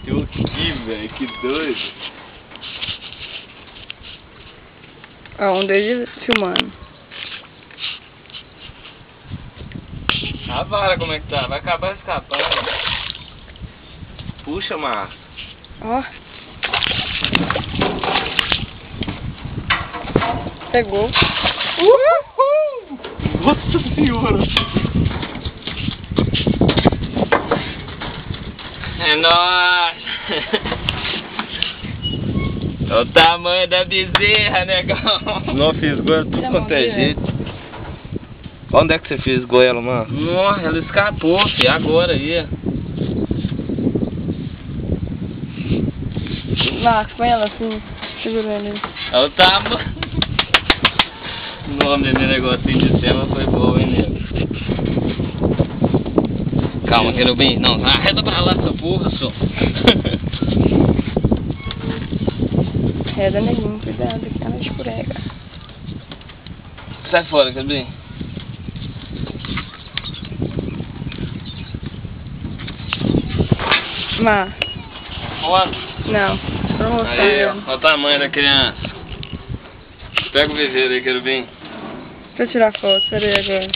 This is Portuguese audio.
bateu aqui, velho. Que doido. Ó, um deles filmando. A vara como é que tá? Vai acabar escapando. Puxa, Márcio. Ó. Pegou. Uhul! Nossa senhora! É nóis! É o tamanho da bezerra, negão! Não fiz goela tudo quanto é jeito. Onde é que você fez goela, mano? Nossa, ela escapou, filho, agora aí. Marcos, põe ela assim, segurando ele. É o tamanho. O nome desse negocinho de cima foi bom, hein, nego? Calma, querubim. Não, arreda pra lá essa porra, só. Reda, neguinho, cuidado, que ela escorrega. Sai fora, querubim. Mar. Fora. Não, pra mostrar. Aí, ó. Olha o tamanho da criança. Pega o viveiro aí, querubim. Pra tirar foto, peraí agora.